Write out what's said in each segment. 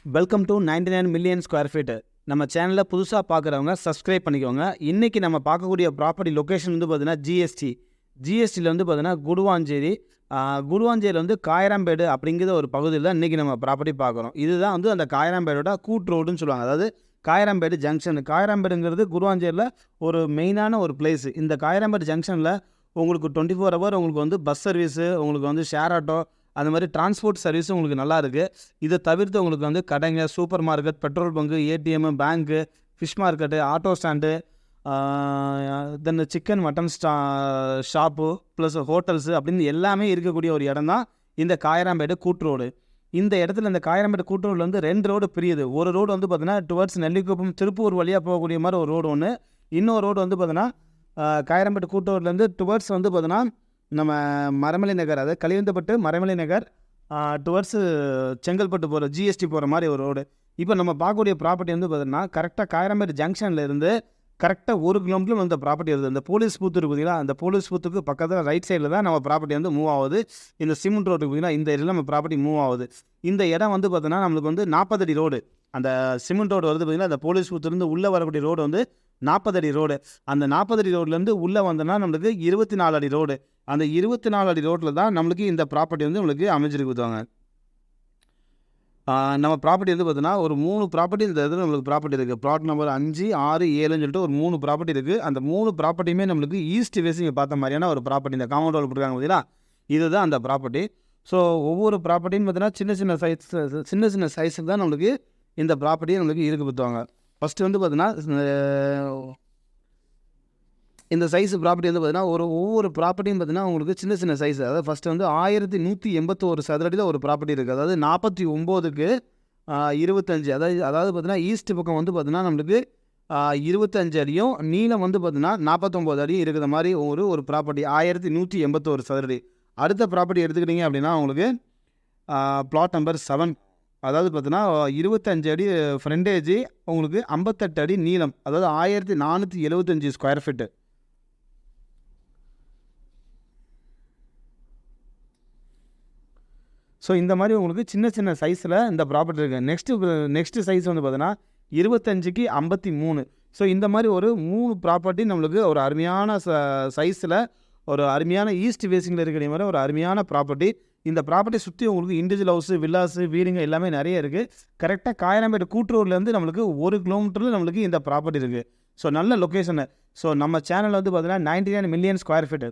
Welcome to 99 million square feet. நம்ம சேனலில் புதுசாக பார்க்குறவங்க சப்ஸ்கிரைப் பண்ணிக்கோங்க. இன்றைக்கி நம்ம பார்க்கக்கூடிய ப்ராப்பர்ட்டி லொக்கேஷன் வந்து பார்த்தீங்கன்னா ஜிஎஸ்டியில் வந்து பார்த்தீங்கன்னா குடுவாஞ்சேரியில் வந்து காயராம்பேடு அப்படிங்கிற ஒரு பகுதியில் தான் இன்றைக்கி நம்ம ப்ராப்பர்ட்டி பார்க்குறோம். இதுதான் வந்து அந்த காயராம்பேடோட கூட் ரோடுன்னு சொல்லுவாங்க. அதாவது காயராம்பேடு ஜங்ஷன். காயராம்பேடுங்கிறது குடுவாஞ்சேரியில் ஒரு மெயினான ஒரு பிளேஸ். இந்த காயராம்பேடு ஜங்ஷனில் உங்களுக்கு 24 ஹவர் உங்களுக்கு வந்து பஸ் சர்வீஸு, உங்களுக்கு வந்து ஷேர் ஆட்டோ, அந்த மாதிரி டிரான்ஸ்போர்ட் சர்வீஸும் உங்களுக்கு நல்லா இருக்குது. இதை தவிர்த்து உங்களுக்கு வந்து கடைங்க, supermarket, petrol bunk, ATM, bank, fish market, auto stand, then chicken mutton shop plus hotels அப்படின்னு எல்லாமே இருக்கக்கூடிய ஒரு இடம் தான் இந்த காயராம்பேடு கூட்ரோடு. இந்த இடத்துல இந்த காயராம்பேடு கூட்ரோடில் வந்து 2 ரோடு பிரியுது. ஒரு ரோடு வந்து பார்த்தீங்கன்னா டுவர்ட்ஸ் நெல்லிக்குப்பம் திருப்பூர் வழியாக போகக்கூடிய மாதிரி ஒரு ரோடு ஒன்று. இன்னொரு ரோடு வந்து பார்த்தீங்கன்னா காயராம்பேடு கூட்ரோட்லேருந்து டுவர்ட்ஸ் வந்து பார்த்தீங்கன்னா நம்ம மரமலை நகர், அதாவது கலிவந்தப்பட்டு மரமலை நகர் டுவர்ட்ஸு செங்கல்பட்டு போகிற ஜிஎஸ்டி போகிற மாதிரி ஒரு ரோடு. இப்போ நம்ம பார்க்கக்கூடிய ப்ராப்பர்ட்டி வந்து பார்த்தீங்கன்னா கரெக்டாக காயராம்பேடு ஜங்ஷனில் இருந்து கரெக்டாக 1 கிலோமீட்டர் அந்த ப்ராப்பர்ட்டி வருது. அந்த போலீஸ் பூத்து இருக்குது பார்த்தீங்களா, அந்த போலீஸ் பூத்துக்கு பக்கத்தில் ரைட் சைடில் தான் நம்ம ப்ராப்பர்ட்டி வந்து மூவ் ஆகுது. இந்த சிமெண்ட் ரோடு பார்த்தீங்கன்னா இந்த ஏரியாவில் நம்ம ப்ராப்பர்ட்டி மூவ் ஆகுது. இந்த இடம் வந்து பார்த்தீங்கன்னா நம்மளுக்கு வந்து 40 அடி ரோடு. அந்த சிமெண்ட் ரோடு வருது பார்த்தீங்கன்னா, அந்த போலீஸ் பூத்துலேருந்து உள்ளே வரக்கூடிய ரோடு வந்து 40 அடி ரோடு. அந்த 40 அடி ரோட்லேருந்து உள்ளே வந்தோன்னா நம்மளுக்கு 24 அடி ரோடு. அந்த 24 அடி ரோட்டில் தான் நம்மளுக்கு இந்த ப்ராப்பர்ட்டி வந்து நம்மளுக்கு அமைச்சிருக்குதுவாங்க. நம்ம ப்ராப்பர்ட்டி வந்து பார்த்தீங்கன்னா ஒரு 3 ப்ராப்பர்ட்டி இந்த இதில் நம்மளுக்கு ப்ராப்பர்ட்டி இருக்குது. ப்ளாட் நம்பர் 5, 6, 7ன்னு சொல்லிட்டு ஒரு 3 ப்ராப்பர்ட்டி இருக்குது. அந்த 3 ப்ராப்பர்ட்டியுமே நம்மளுக்கு ஈஸ்ட் ஃபேஸிங் பார்த்த மாதிரியான ஒரு ப்ராப்பர்ட்டி. இந்த காம்பவுண்ட் வால் போட்டுருக்காங்க பார்த்தீங்களா, இதுதான் அந்த ப்ராப்பர்ட்டி. ஸோ ஒவ்வொரு ப்ராப்பர்ட்டின்னு பார்த்தீங்கன்னா சின்ன சின்ன சைஸுக்கு தான் நம்மளுக்கு இந்த ப்ராப்பர்ட்டியை நம்மளுக்கு இருக்குது பார்த்துவாங்க. ஃபஸ்ட்டு வந்து பார்த்தீங்கன்னா இந்த சைஸ் ப்ராப்பர்ட்டி வந்து பார்த்தீங்கன்னா ஒவ்வொரு ப்ராப்பர்ட்டியும் பார்த்தீங்கன்னா உங்களுக்கு சின்ன சின்ன சைஸ். அதாவது ஃபஸ்ட்டு வந்து 1181 சதுரடியில் ஒரு ப்ராப்பர்ட்டி இருக்குது. அதாவது 49க்கு 25. அதாவது பார்த்தீங்கன்னா ஈஸ்ட் பக்கம் வந்து பார்த்தீங்கன்னா நம்மளுக்கு 25 அடியும், நீளம் வந்து பார்த்தீங்கன்னா 49 அடியும் இருக்கிற மாதிரி ஒரு ப்ராப்பர்ட்டி 1181 சதுரடி. அடுத்த ப்ராப்பர்ட்டி எடுத்துக்கிட்டிங்க அப்படின்னா உங்களுக்கு ப்ளாட் நம்பர் 7. அதாவது பார்த்தீங்கன்னா 25 அடி ஃப்ரண்டேஜ், உங்களுக்கு 58 அடி நீளம், அதாவது 1475 ஸ்கொயர் ஃபீட்டு. ஸோ இந்த மாதிரி உங்களுக்கு சின்ன சின்ன சைஸில் இந்த ப்ராப்பர்ட்டி இருக்குது. நெக்ஸ்ட்டு சைஸ் வந்து பார்த்தீங்கன்னா 25க்கு 53. ஸோ இந்த மாதிரி ஒரு 3 ப்ராப்பர்ட்டி நம்மளுக்கு ஒரு அருமையான சைஸில் ஒரு அருமையான ஈஸ்ட் ஃபேஸிங்கில் இருக்கிற மாதிரி ஒரு அருமையான ப்ராப்பர்ட்டி. இந்த ப்ராப்பர்ட்டி சுற்றி உங்களுக்கு இண்டிவிஜுவல் ஹவுஸு, வில்லாஸு, வீடுங்க எல்லாமே நிறைய இருக்குது. கரெக்டாக காயராம்பேடு கூட்ரோட்லேருந்து நம்மளுக்கு 1 கிலோமீட்டரில் நம்மளுக்கு இந்த ப்ராப்பர்ட்டி இருக்குது. ஸோ நல்ல லொக்கேஷனு. ஸோ நம்ம சேனல் வந்து பார்த்தீங்கன்னா 99 மில்லியன் ஸ்கொயர் ஃபீட்டு.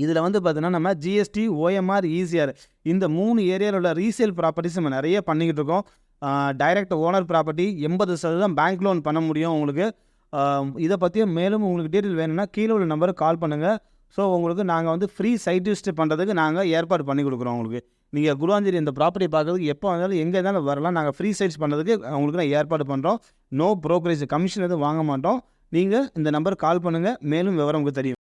இதில் வந்து பார்த்தீங்கன்னா நம்ம ஜிஎஸ்டி, ஓஎம்ஆர், ஈசிஆர் இந்த 3 ஏரியாவில் உள்ள ரீசேல் ப்ராப்பர்ட்டிஸ் நம்ம நிறைய பண்ணிக்கிட்டு இருக்கோம். Direct owner property 80% bank loan பண்ண முடியும் உங்களுக்கு. இதை பற்றியும் மேலும் உங்களுக்கு டீட்டெயில் வேணும்னா கீழே உள்ள நம்பருக்கு கால் பண்ணுங்கள். ஸோ உங்களுக்கு நாங்கள் வந்து ஃப்ரீ சைட் விசிட் பண்ணுறதுக்கு நாங்கள் ஏற்பாடு பண்ணி கொடுக்குறோம். உங்களுக்கு நீங்கள் குடுவாஞ்சேரி இந்த ப்ராப்பர்ட்டி பார்க்குறதுக்கு எப்போ வந்தாலும் எங்கே இருந்தாலும் வரலாம். நாங்கள் ஃப்ரீ சைட்ஸ் பண்ணுறதுக்கு உங்களுக்கு நான் ஏற்பாடு பண்ணுறோம். நோ ப்ரோக்கரேஜ் கமிஷன் எதுவும் வாங்க மாட்டோம். நீங்கள் இந்த நம்பருக்கு கால் பண்ணுங்கள், மேலும் விவரம் உங்களுக்கு தெரியும்.